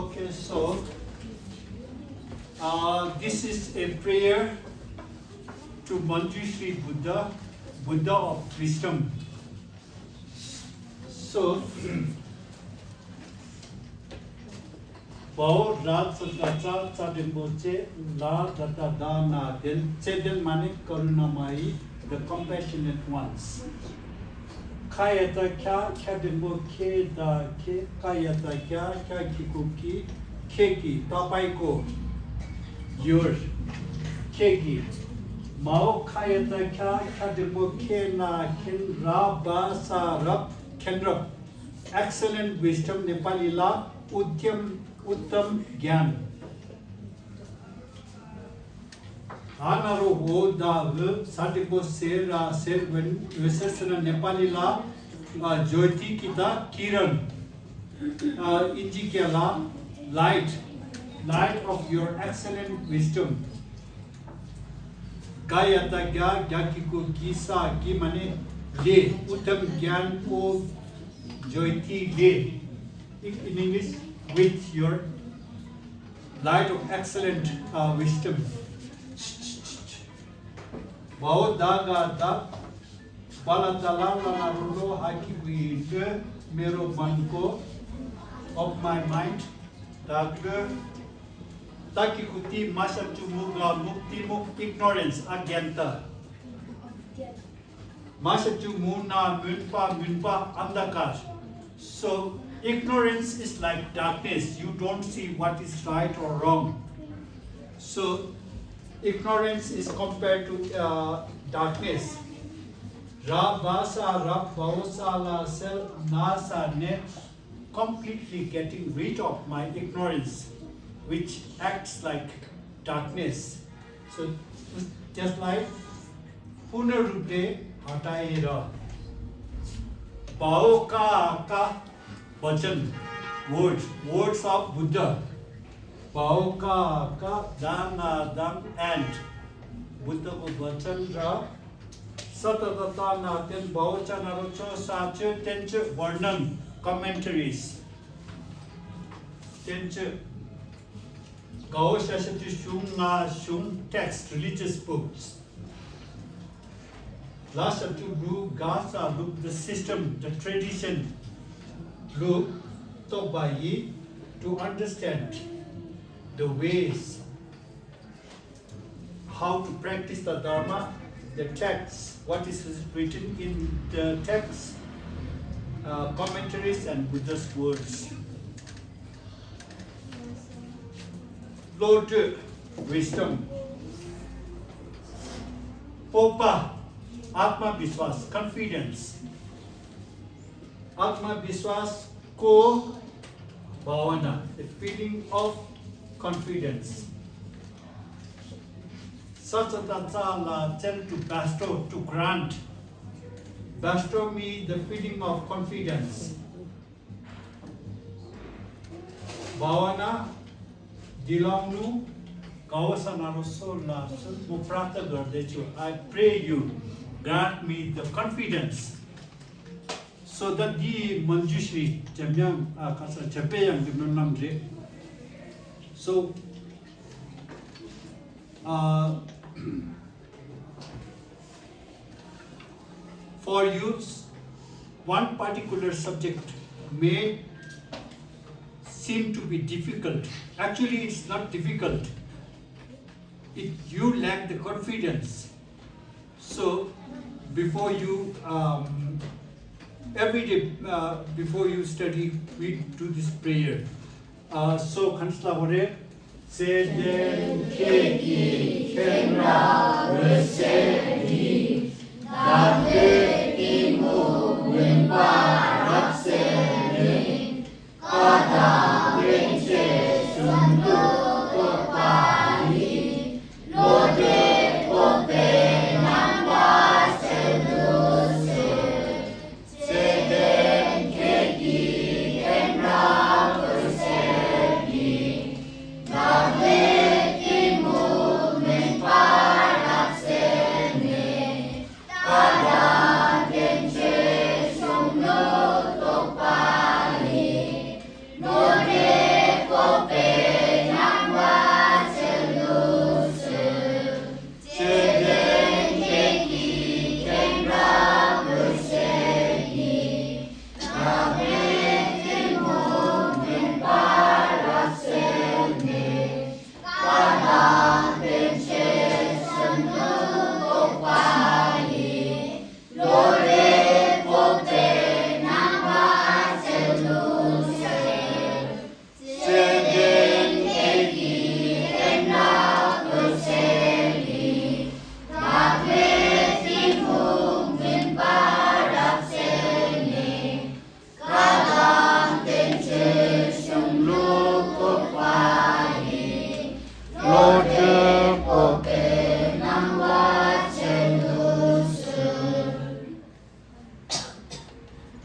Okay, so this is a prayer to Manjushri Buddha, Buddha of wisdom. So, Bao Rat Sagacha Chadimboche La Data Dana Then Chedel Manik Karunamai, the compassionate ones. Kayata Kya Kadimbo Ke Da Ke Kayata Kya Kya Kikuki Keki Tapaiko Your Keki Mao Kayata Kya Kadimbo Ke Na Kin Ra Ba Sa Rap Kendra excellent wisdom Nepali La Udyam Uttam Gyan Hanaro Ho Da Satipo Sera Ser when Vesasana Nepali La Jyoti Kita Kiran Injikela light of your excellent wisdom Gayata Gya Gyakiko Kisa Kimane Le Uttam Gyan O Jyoti Le in English with your light of excellent wisdom. Bao daga da balatala la rulo haki with mero manko of my mind dagger takikuti masatu muga mukti muk ignorance agyanta masatu muna munpa andakar. So ignorance is like darkness. You don't see what is right or wrong. So ignorance is compared to darkness. Ra basa ra bausa la sel nasa ne, completely getting rid of my ignorance, which acts like darkness. So just like punarupe hataera. Bao ka Vachan, words of Buddha. Bao ka dana dam and Buddha ko vachan ra satatata na ten baucha narocho sache tenche varnam commentaries. Tenche gao shashati shung na shung text religious books. Last to guru gasa look the system, the tradition. Look to buy to understand the ways how to practice the Dharma, the text, what is written in the text, commentaries and Buddha's words. Lord, wisdom. Popa, Atma Viswas, confidence. Atma Viswas Ko Bhavana, the feeling of confidence. Sachatatala tend to bestow, to grant. Bestow me the feeling of confidence. Bhavana Dilaunu Kawasanaro Sola Muprata Gardechu. I pray you grant me the confidence. So that the Manjushri Jamyam Kasa Chapeyam Namre. So for use, one particular subject may seem to be difficult. Actually, it's not difficult. You lack the confidence. So before you every day before you study, we do this prayer. So Kansla Hore, Seden Keki Kenra Resedi